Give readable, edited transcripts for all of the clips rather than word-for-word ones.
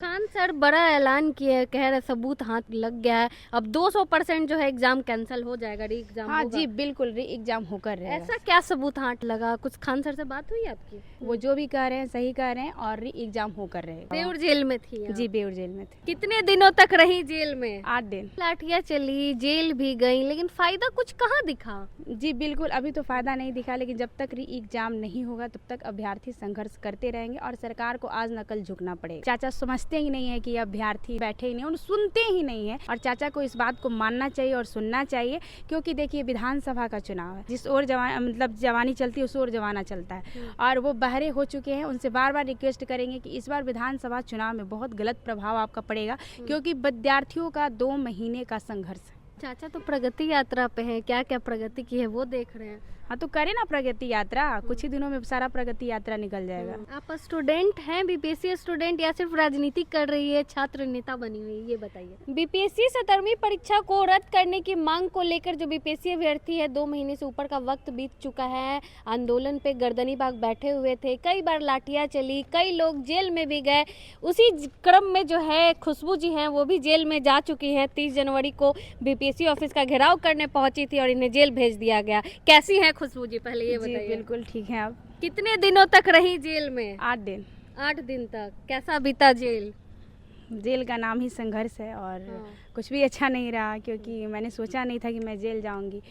Khan sir बड़ा ऐलान किया है, कह रहे सबूत हाथ लग गया है। अब 200% जो है एग्जाम कैंसिल हो जाएगा, री एग्जाम हाँ होगा। जी, बिल्कुल री एग्जाम होकर रहेगा। ऐसा क्या सबूत हाथ लगा? कुछ खान सर से बात हुई आपकी? वो जो भी कह रहे हैं सही कह रहे हैं और री एग्जाम होकर रहेगा। बेउर जेल में थी आप? जी बेउर जेल में थे। कितने दिनों तक रही जेल में? 8 दिन। लाठियां चली, जेल भी गई, लेकिन फायदा कुछ कहाँ दिखा? जी बिल्कुल, अभी तो फायदा नहीं दिखा, लेकिन जब तक री एग्जाम नहीं होगा तब तक अभ्यर्थी संघर्ष करते रहेंगे और सरकार को आज न कल झुकना पड़ेगा। चाचा समझते ही नहीं है कि अभ्यर्थी बैठे ही नहीं, उन्हें सुनते ही नहीं है और चाचा को इस बात को मानना चाहिए और सुनना चाहिए, क्योंकि देखिए विधानसभा का चुनाव है, जिस ओर जवानी चलती है उस ओर जमाना चलता है और वो बहरे हो चुके हैं। उनसे बार बार रिक्वेस्ट करेंगे कि इस बार विधानसभा चुनाव में बहुत गलत प्रभाव आपका पड़ेगा, क्योंकि विद्यार्थियों का 2 महीने का संघर्ष है। चाचा तो प्रगति यात्रा पे हैं, क्या क्या प्रगति की है वो देख रहे हैं। हाँ तो करे ना प्रगति यात्रा, कुछ ही दिनों में सारा प्रगति यात्रा निकल जाएगा। आप स्टूडेंट हैं, बीपीएससी स्टूडेंट, या सिर्फ राजनीति कर रही है, छात्र नेता बनी हुई है, ये बताइए। बीपीएससी 17वीं परीक्षा को रद्द करने की मांग को लेकर जो बीपीएससी अभ्यर्थी है, 2 महीने से ऊपर का वक्त बीत चुका है, आंदोलन पे गर्दनी बाग बैठे हुए थे, कई बार लाठियां चली, कई लोग जेल में भी गए। उसी क्रम में जो है खुशबू जी हैं वो भी जेल में जा चुकी हैं। 30 जनवरी को बीपीएससी ऑफिस का घेराव करने पहुंची थी और इन्हें जेल भेज दिया गया। कैसी है खुशबू जी, पहले ये बताइए। बिल्कुल ठीक है। आप कितने दिनों तक रही जेल में? 8 दिन। 8 दिन तक कैसा बीता जेल? जेल का नाम ही संघर्ष है और कुछ भी अच्छा नहीं रहा, क्योंकि मैंने सोचा नहीं था कि मैं जेल जाऊंगी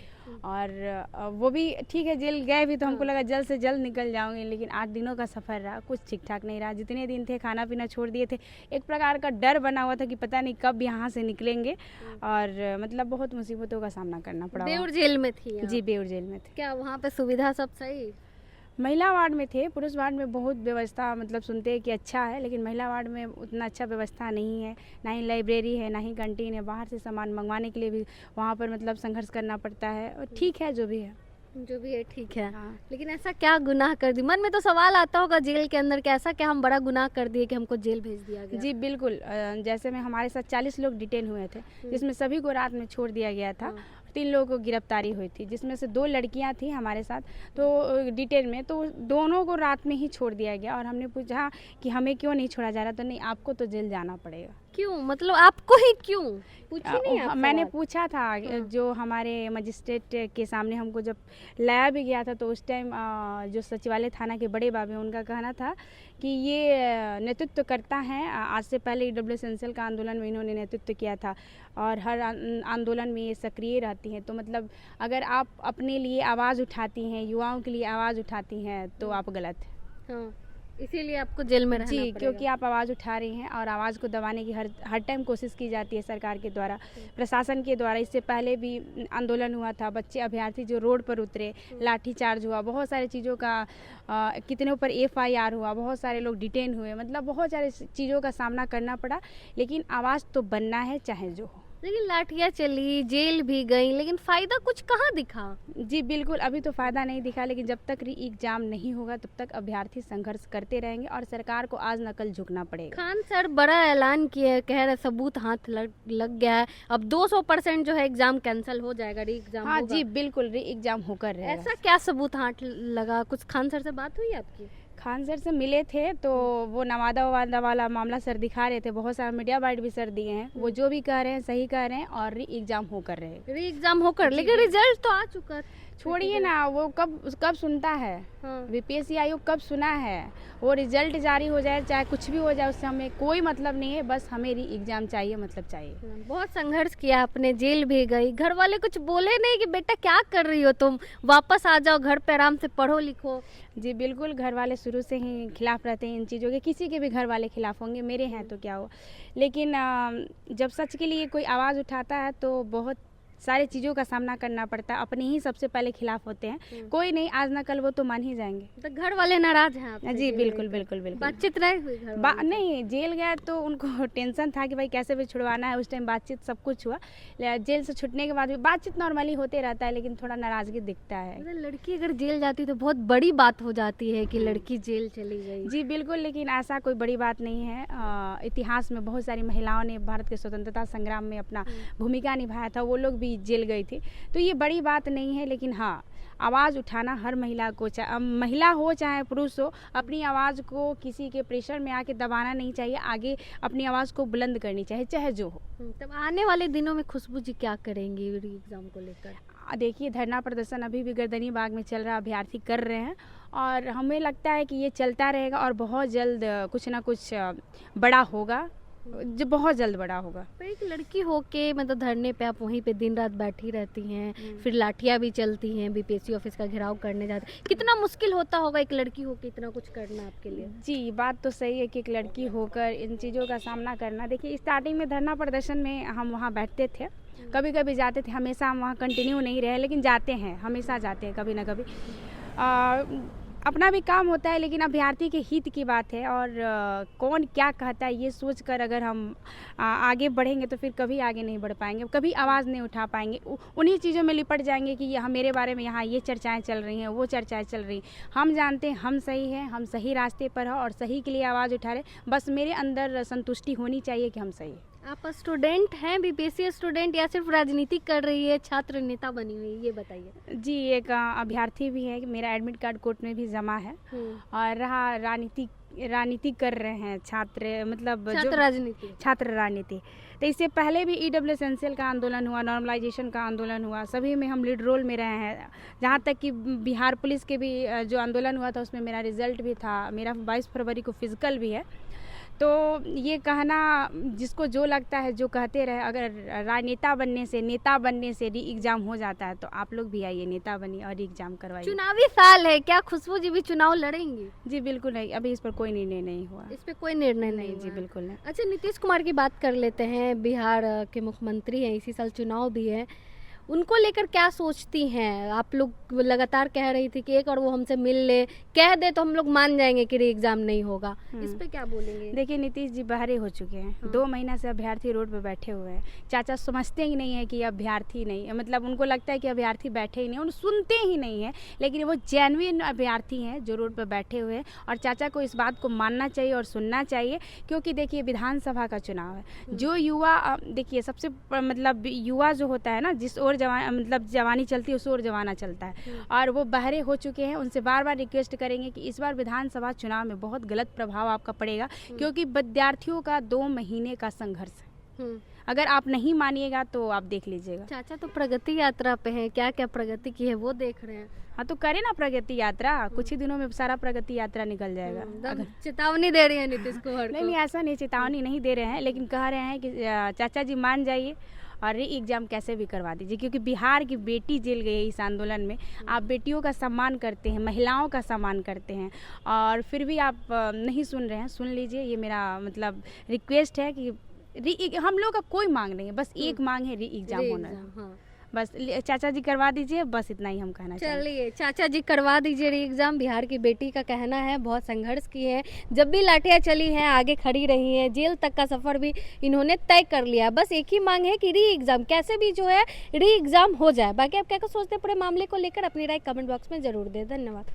और वो भी ठीक है, जेल गए भी तो हमको लगा जल्द से जल्द निकल जाऊंगी, लेकिन 8 दिनों का सफ़र रहा, कुछ ठीक ठाक नहीं रहा। जितने दिन थे खाना पीना छोड़ दिए थे, एक प्रकार का डर बना हुआ था कि पता नहीं कब यहाँ से निकलेंगे और मतलब बहुत मुसीबतों का सामना करना पड़ा। बेउर जेल में थी आप? जी बेउर जेल में थे। क्या वहाँ पे सुविधा सब सही? महिला वार्ड में थे, पुरुष वार्ड में बहुत व्यवस्था मतलब सुनते हैं कि अच्छा है, लेकिन महिला वार्ड में उतना अच्छा व्यवस्था नहीं है, ना ही लाइब्रेरी है, ना ही कैंटीन है। बाहर से सामान मंगवाने के लिए भी वहाँ पर मतलब संघर्ष करना पड़ता है और ठीक है जो भी है। जो भी है ठीक है। हाँ। लेकिन ऐसा क्या गुनाह कर दी? मन में तो सवाल आता होगा जेल के अंदर कि ऐसा क्या हम बड़ा गुनाह कर दिए कि हमको जेल भेज दिया गया? जी बिल्कुल, जैसे में हमारे साथ 40 लोग डिटेन हुए थे, जिसमें सभी को रात में छोड़ दिया गया था। 3 लोगों को गिरफ्तारी हुई थी, जिसमें से 2 लड़कियां थी हमारे साथ, तो डिटेन में तो दोनों को रात में ही छोड़ दिया गया और हमने पूछा कि हमें क्यों नहीं छोड़ा जा रहा, तो नहीं आपको तो जेल जाना पड़ेगा। क्यों? मतलब आपको ही क्यों? पूछी नहीं आपसे मैंने बात? पूछा था, जो हमारे मजिस्ट्रेट के सामने हमको जब लाया भी गया था, तो उस टाइम जो सचिवालय थाना के बड़े बाबू हैं, उनका कहना था कि ये नेतृत्व करता है, आज से पहले EWS का आंदोलन में इन्होंने नेतृत्व किया था और हर आंदोलन में ये सक्रिय रहती हैं। तो मतलब अगर आप अपने लिए आवाज़ उठाती हैं, युवाओं के लिए आवाज़ उठाती हैं, तो आप गलत हैं। हाँ, इसीलिए आपको जेल में रहना जी पड़ेगा। क्योंकि आप आवाज़ उठा रही हैं और आवाज़ को दबाने की हर टाइम कोशिश की जाती है सरकार के द्वारा, प्रशासन के द्वारा। इससे पहले भी आंदोलन हुआ था, बच्चे अभ्यर्थी जो रोड पर उतरे, लाठीचार्ज हुआ, बहुत सारी चीज़ों का कितने ऊपर FIR हुआ, बहुत सारे लोग डिटेन हुए, मतलब बहुत सारी चीज़ों का सामना करना पड़ा, लेकिन आवाज़ तो बनना है चाहे जो हो। लेकिन लाठियां चली, जेल भी गई, लेकिन फायदा कुछ कहाँ दिखा? जी बिल्कुल, अभी तो फायदा नहीं दिखा, लेकिन जब तक री एग्जाम नहीं होगा तब तक अभ्यर्थी संघर्ष करते रहेंगे और सरकार को आज न कल झुकना पड़ेगा। खान सर बड़ा ऐलान किया है, कह रहे सबूत हाथ लग गया है। अब 200% जो है एग्जाम कैंसिल हो जाएगा, री एग्जाम हाँ होगा। जी बिल्कुल, री एग्जाम होकर रहेगा। ऐसा क्या सबूत हाथ लगा? कुछ खान सर से बात हुई आपकी? खान सर से मिले थे तो वो नवादा वाला मामला सर दिखा रहे थे, बहुत सारा मीडिया बाइट भी सर दिए हैं। वो जो भी कह रहे हैं सही कह रहे हैं और री एग्जाम होकर रहेगा। री एग्जाम होकर, लेकिन रिजल्ट तो आ चुका। छोड़िए ना, वो कब सुनता है? बीपीएससी आयोग कब सुना है? वो रिजल्ट जारी हो जाए चाहे कुछ भी हो जाए, उससे हमें कोई मतलब नहीं है, बस हमें री एग्जाम चाहिए, मतलब चाहिए। बहुत संघर्ष किया आपने, जेल भी गई, घर वाले कुछ बोले नहीं कि बेटा क्या कर रही हो तुम, वापस आ जाओ घर पे, आराम से पढ़ो लिखो? जी बिल्कुल, घर वाले शुरू से ही खिलाफ रहते हैं इन चीज़ों के, किसी के भी घर वाले खिलाफ होंगे, मेरे हैं तो क्या हो। लेकिन जब सच के लिए कोई आवाज़ उठाता है तो बहुत सारी चीज़ों का सामना करना पड़ता है, अपने ही सबसे पहले खिलाफ होते हैं। कोई नहीं, आज ना कल वो तो मान ही जाएंगे। तो घर वाले नाराज हैं आपसे? जी बिल्कुल बिल्कुल बिल्कुल। बातचीत नहीं हुई घर वालों से? नहीं, जेल गया तो उनको टेंशन था कि भाई कैसे भी छुड़वाना है, उस टाइम बातचीत सब कुछ हुआ। जेल से छुटने के बाद भी बातचीत नॉर्मली होते रहता है, लेकिन थोड़ा नाराजगी दिखता है। लड़की अगर जेल जाती तो बहुत बड़ी बात हो जाती है कि लड़की जेल चली गई। जी बिल्कुल, लेकिन ऐसा कोई बड़ी बात नहीं है। इतिहास में बहुत सारी महिलाओं ने भारत के स्वतंत्रता संग्राम में अपना भूमिका निभाया था, वो लोग भी भी जेल गई थी। तो ये बड़ी बात नहीं है, लेकिन हाँ, आवाज़ उठाना हर महिला को, चाहे महिला हो चाहे पुरुष हो, अपनी आवाज़ को किसी के प्रेशर में आके दबाना नहीं चाहिए, आगे अपनी आवाज़ को बुलंद करनी चाहिए, चाहे जो हो। तब आने वाले दिनों में खुशबू जी क्या करेंगी री एग्ज़ाम को लेकर? देखिए, धरना प्रदर्शन अभी भी गर्दनी बाग में चल रहा है, अभ्यर्थी कर रहे हैं और हमें लगता है कि ये चलता रहेगा और बहुत जल्द कुछ ना कुछ बड़ा होगा, जो बहुत जल्द बड़ा होगा। पर एक लड़की होके मतलब धरने पे आप वहीं पे दिन रात बैठी रहती हैं, फिर लाठियाँ भी चलती हैं, बीपीएससी ऑफिस का घेराव करने जाते हैं, कितना मुश्किल होता होगा एक लड़की होके इतना कुछ करना आपके लिए? जी, बात तो सही है कि एक लड़की होकर इन चीज़ों का सामना करना। देखिए, स्टार्टिंग में धरना प्रदर्शन में हम वहाँ बैठते थे, कभी कभी जाते थे, हमेशा हम वहाँ कंटिन्यू नहीं रहे, लेकिन जाते हैं, हमेशा जाते हैं कभी ना कभी। अपना भी काम होता है, लेकिन अभ्यर्थी के हित की बात है और कौन क्या कहता है ये सोचकर अगर हम आगे बढ़ेंगे तो फिर कभी आगे नहीं बढ़ पाएंगे, कभी आवाज़ नहीं उठा पाएंगे, उन्हीं चीज़ों में लिपट जाएंगे कि यहाँ मेरे बारे में यहाँ ये चर्चाएं चल रही हैं, वो चर्चाएं चल रही हैं। हम जानते हैं हम सही हैं, हम सही रास्ते पर हैं और सही के लिए आवाज़ उठा रहे, बस मेरे अंदर संतुष्टि होनी चाहिए कि हम सही हैं। आप स्टूडेंट हैं, बीपीएससी स्टूडेंट, या सिर्फ राजनीति कर रही है, छात्र नेता बनी हुई है, ये बताइए? जी, एक अभ्यर्थी भी है, मेरा एडमिट कार्ड कोर्ट में भी जमा है और रहा राजनीति कर रहे हैं, छात्र मतलब छात्र राजनीति। तो इससे पहले भी ईडब्ल्यू एसेंशियल का आंदोलन हुआ, नॉर्मलाइजेशन का आंदोलन हुआ, सभी में हम लीड रोल में रहे हैं। जहाँ तक कि बिहार पुलिस के भी जो आंदोलन हुआ था उसमें मेरा रिजल्ट भी था, मेरा 22 फरवरी को फिजिकल भी है। तो ये कहना जिसको जो लगता है जो कहते रहे, अगर राजनेता बनने से, नेता बनने से री एग्ज़ाम हो जाता है तो आप लोग भी आइए, नेता बनिए और री एग्ज़ाम करवाइए। चुनावी साल है, क्या खुशबू जी भी चुनाव लड़ेंगी? जी बिल्कुल नहीं, अभी इस पर कोई निर्णय नहीं हुआ। इस पे कोई निर्णय नहीं जी बिल्कुल नहीं। अच्छा, नीतीश कुमार की बात कर लेते हैं, बिहार के मुख्यमंत्री हैं, इसी साल चुनाव भी है, उनको लेकर क्या सोचती हैं आप लोग? लगातार कह रही थी कि एक और वो हमसे मिल ले, कह दे तो हम लोग मान जाएंगे कि री एग्जाम नहीं होगा, इस पे क्या बोलेंगे? देखिए, नीतीश जी बहरे हो चुके हैं, 2 महीना से अभ्यर्थी रोड पे बैठे हुए हैं। चाचा समझते ही नहीं है कि अभ्यर्थी नहीं, मतलब उनको लगता है कि अभ्यर्थी बैठे ही नहीं, उन सुनते ही नहीं है, लेकिन वो जेन्युइन अभ्यर्थी हैं जो रोड पर बैठे हुए हैं और चाचा को इस बात को मानना चाहिए और सुनना चाहिए। क्योंकि देखिए, विधानसभा का चुनाव है, जो युवा, देखिए सबसे मतलब युवा जो होता है ना, जिस ओर जवानी चलती है उस ओर जमाना चलता है और वो बहरे हो चुके हैं। उनसे बार बार रिक्वेस्ट करेंगे कि इस बार विधानसभा चुनाव में बहुत गलत प्रभाव आपका पड़ेगा, क्योंकि विद्यार्थियों का 2 महीने का संघर्ष है। अगर आप नहीं मानिएगा तो आप देख लीजिएगा। चाचा तो प्रगति यात्रा पे हैं, क्या क्या प्रगति की है वो देख रहे हैं। हाँ, तो करें ना प्रगति यात्रा, कुछ ही दिनों में सारा प्रगति यात्रा निकल जाएगा। अगर चेतावनी दे रही है नीतीश कुमार को? नहीं, ऐसा नहीं, चेतावनी नहीं दे रहे हैं, लेकिन कह रहे हैं कि चाचा जी मान जाइए और री एग्ज़ाम कैसे भी करवा दीजिए, क्योंकि बिहार की बेटी जेल गई है इस आंदोलन में। आप बेटियों का सम्मान करते हैं, महिलाओं का सम्मान करते हैं और फिर भी आप नहीं सुन रहे हैं। सुन लीजिए, ये मेरा मतलब रिक्वेस्ट है कि हम लोग का कोई मांग नहीं है, बस एक मांग है, री एग्ज़ाम होना है। बस चाचा जी करवा दीजिए, बस इतना ही हम कहना चाहिए। चलिए, चाचा जी करवा दीजिए री एग्जाम। बिहार की बेटी का कहना है, बहुत संघर्ष की है, जब भी लाठियाँ चली हैं आगे खड़ी रही हैं, जेल तक का सफर भी इन्होंने तय कर लिया। बस एक ही मांग है कि री एग्जाम कैसे भी जो है री एग्जाम हो जाए। बाकी आप क्या सोचते हैं पूरे मामले को लेकर, अपनी राय कमेंट बॉक्स में जरूर दें। धन्यवाद।